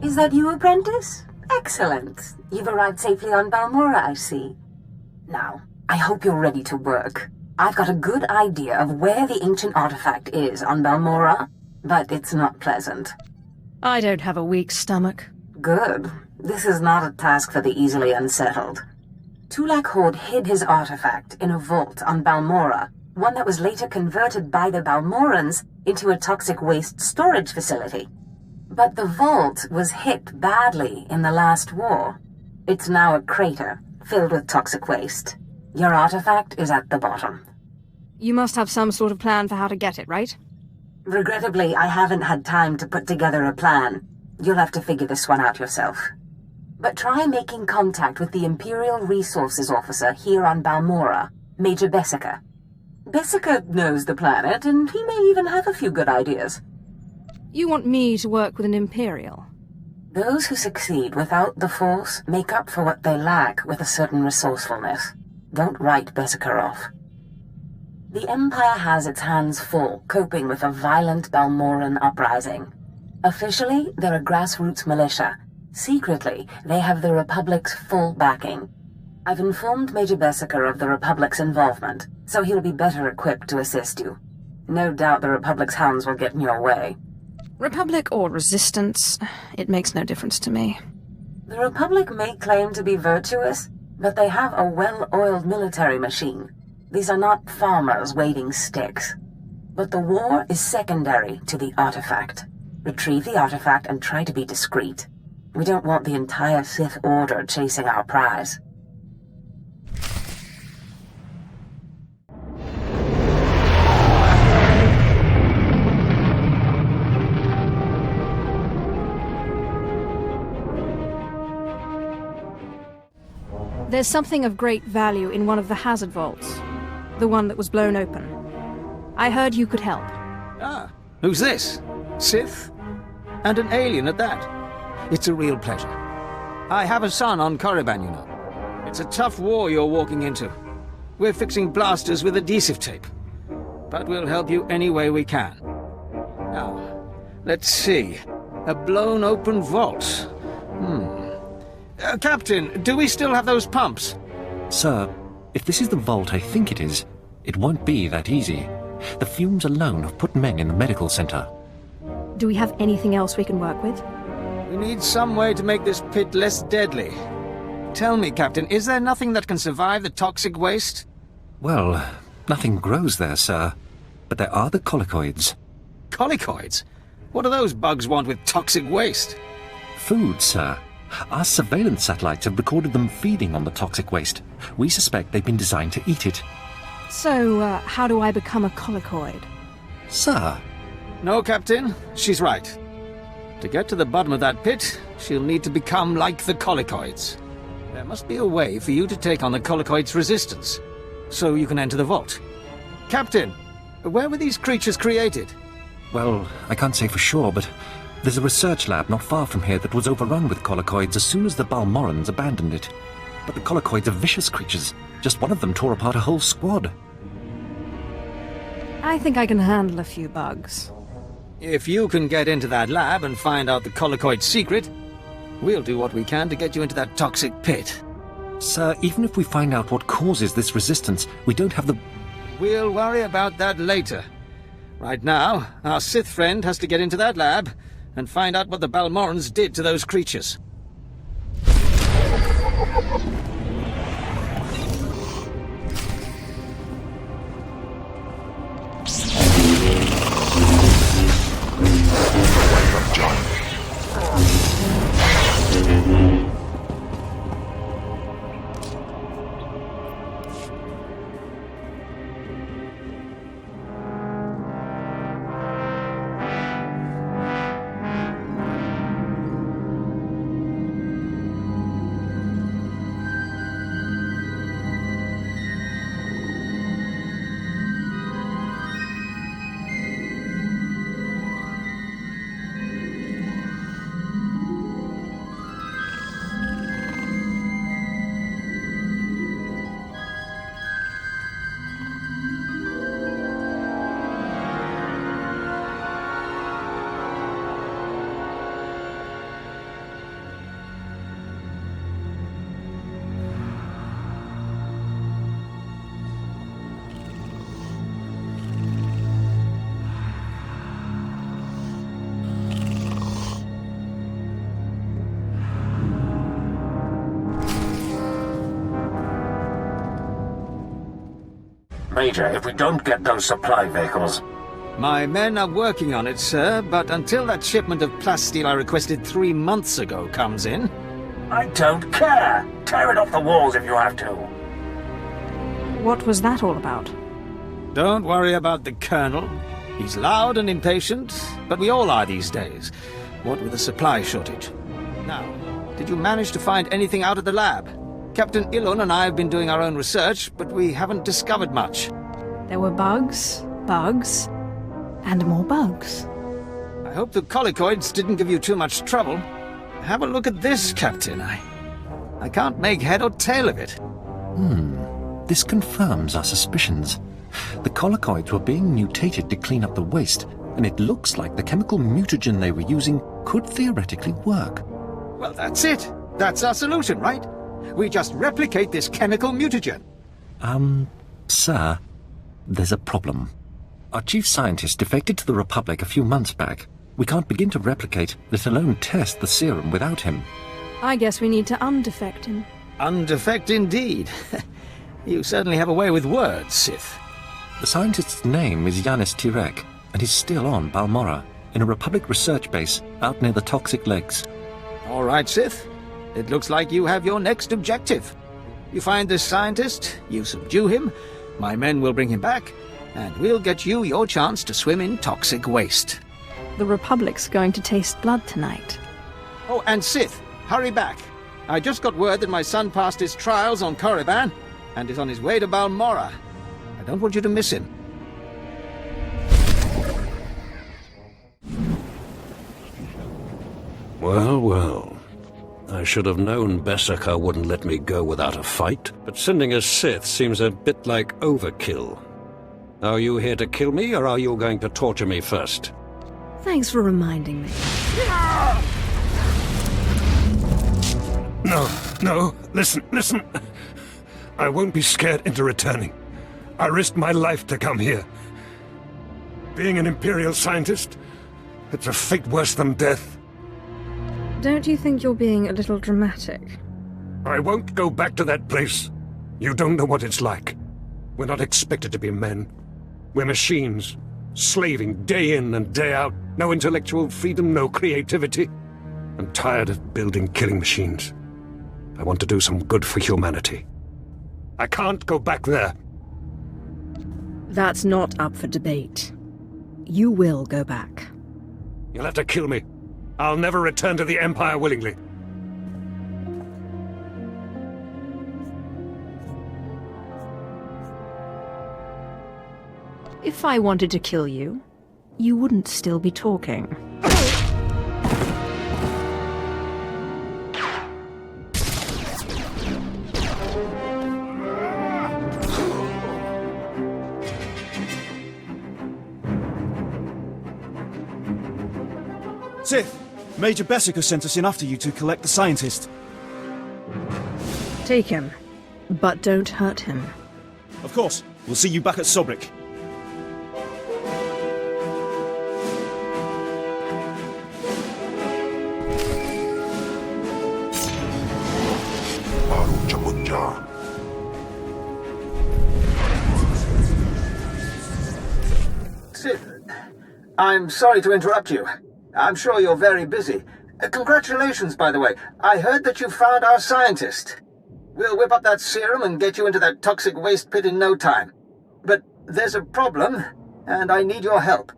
Is that you, apprentice? Excellent. You've arrived safely on Balmora, I see. Now, I hope you're ready to work. I've got a good idea of where the ancient artifact is on Balmora, but it's not pleasant. I don't have a weak stomach. Good. This is not a task for the easily unsettled. Tulak Horde hid his artifact in a vault on Balmora, one that was later converted by the Balmorans into a toxic waste storage facility. But the vault was hit badly in the last war. It's now a crater, filled with toxic waste. Your artifact is at the bottom. You must have some sort of plan for how to get it, right? Regrettably, I haven't had time to put together a plan. You'll have to figure this one out yourself. But try making contact with the Imperial Resources Officer here on Balmora, Major Bessica. Bessica knows the planet, and he may even have a few good ideas. You want me to work with an Imperial? Those who succeed without the Force make up for what they lack with a certain resourcefulness. Don't write Bessica off. The Empire has its hands full coping with a violent Balmoran uprising. Officially, they're a grassroots militia. Secretly, they have the Republic's full backing. I've informed Major Bessica of the Republic's involvement, so he'll be better equipped to assist you. No doubt the Republic's hounds will get in your way. Republic or Resistance, it makes no difference to me. The Republic may claim to be virtuous, but they have a well-oiled military machine. These are not farmers waving sticks. But the war is secondary to the artifact. Retrieve the artifact and try to be discreet. We don't want the entire Sith Order chasing our prize. There's something of great value in one of the hazard vaults. The one that was blown open. I heard you could help. Ah, who's this? Sith? And an alien at that. It's a real pleasure. I have a son on Korriban, you know. It's a tough war you're walking into. We're fixing blasters with adhesive tape. But we'll help you any way we can. Now, let's see. A blown open vault. Captain, do we still have those pumps? Sir, if this is the vault I think it is, it won't be that easy. The fumes alone have put men in the medical center. Do we have anything else we can work with? We need some way to make this pit less deadly. Tell me, Captain, is there nothing that can survive the toxic waste? Well, nothing grows there, sir. But there are the colicoids. Colicoids? What do those bugs want with toxic waste? Food, sir. Our surveillance satellites have recorded them feeding on the toxic waste. We suspect they've been designed to eat it. So, how do I become a colicoid? Sir? No, Captain. She's right. To get to the bottom of that pit, she'll need to become like the colicoids. There must be a way for you to take on the colicoids' resistance, so you can enter the vault. Captain, where were these creatures created? Well, I can't say for sure, but there's a research lab not far from here that was overrun with colicoids as soon as the Balmorans abandoned it. But the colicoids are vicious creatures. Just one of them tore apart a whole squad. I think I can handle a few bugs. If you can get into that lab and find out the colicoid secret, we'll do what we can to get you into that toxic pit. Sir, even if we find out what causes this resistance, we don't have the... We'll worry about that later. Right now, our Sith friend has to get into that lab and find out what the Balmorans did to those creatures. Major, if we don't get those supply vehicles... My men are working on it, sir, but until that shipment of plasteel I requested 3 months ago comes in... I don't care! Tear it off the walls if you have to! What was that all about? Don't worry about the Colonel. He's loud and impatient, but we all are these days, what with a supply shortage. Now, did you manage to find anything out of the lab? Captain Ilon and I have been doing our own research, but we haven't discovered much. There were bugs, and more bugs. I hope the colicoids didn't give you too much trouble. Have a look at this, Captain. I can't make head or tail of it. This confirms our suspicions. The colicoids were being mutated to clean up the waste, and it looks like the chemical mutagen they were using could theoretically work. Well, that's it. That's our solution, right? We just replicate this chemical mutagen. Sir, there's a problem. Our chief scientist defected to the Republic a few months back. We can't begin to replicate, let alone test the serum without him. I guess we need to undefect him. Undefect indeed. You certainly have a way with words, Sith. The scientist's name is Yanis Tirek, and he's still on Balmorra, in a Republic research base out near the Toxic Lakes. All right, Sith. It looks like you have your next objective. You find this scientist, you subdue him, my men will bring him back, and we'll get you your chance to swim in toxic waste. The Republic's going to taste blood tonight. Oh, and Sith, hurry back. I just got word that my son passed his trials on Korriban and is on his way to Balmorra. I don't want you to miss him. Well, well. I should have known Beskar wouldn't let me go without a fight, but sending a Sith seems a bit like overkill. Are you here to kill me, or are you going to torture me first? Thanks for reminding me. No, listen. I won't be scared into returning. I risked my life to come here. Being an Imperial scientist, it's a fate worse than death. Don't you think you're being a little dramatic? I won't go back to that place. You don't know what it's like. We're not expected to be men. We're machines, slaving day in and day out. No intellectual freedom, no creativity. I'm tired of building killing machines. I want to do some good for humanity. I can't go back there. That's not up for debate. You will go back. You'll have to kill me. I'll never return to the Empire willingly. If I wanted to kill you, you wouldn't still be talking. Sith! Major Beskar sent us in after you to collect the scientist. Take him, but don't hurt him. Of course. We'll see you back at Sobrik. Sith, I'm sorry to interrupt you. I'm sure you're very busy. Congratulations, by the way. I heard that you found our scientist. We'll whip up that serum and get you into that toxic waste pit in no time. But there's a problem, and I need your help.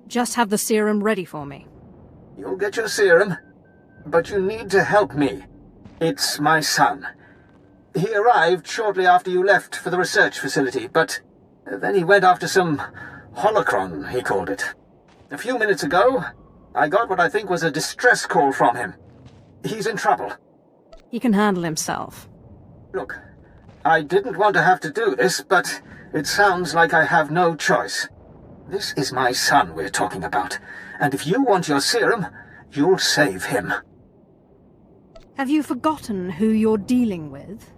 Just have the serum ready for me. You'll get your serum, but you need to help me. It's my son. He arrived shortly after you left for the research facility, but then he went after some holocron, he called it. A few minutes ago, I got what I think was a distress call from him. He's in trouble. He can handle himself. Look, I didn't want to have to do this, but it sounds like I have no choice. This is my son we're talking about, and if you want your serum, you'll save him. Have you forgotten who you're dealing with?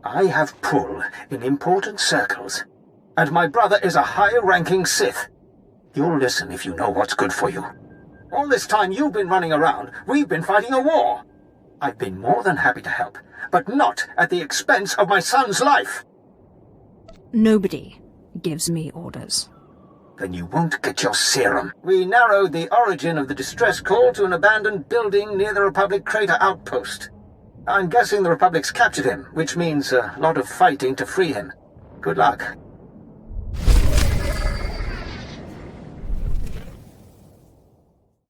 I have pull in important circles, and my brother is a high-ranking Sith. You'll listen if you know what's good for you. All this time you've been running around, we've been fighting a war. I've been more than happy to help, but not at the expense of my son's life. Nobody gives me orders. Then you won't get your serum. We narrowed the origin of the distress call to an abandoned building near the Republic crater outpost. I'm guessing the Republic's captured him, which means a lot of fighting to free him. Good luck.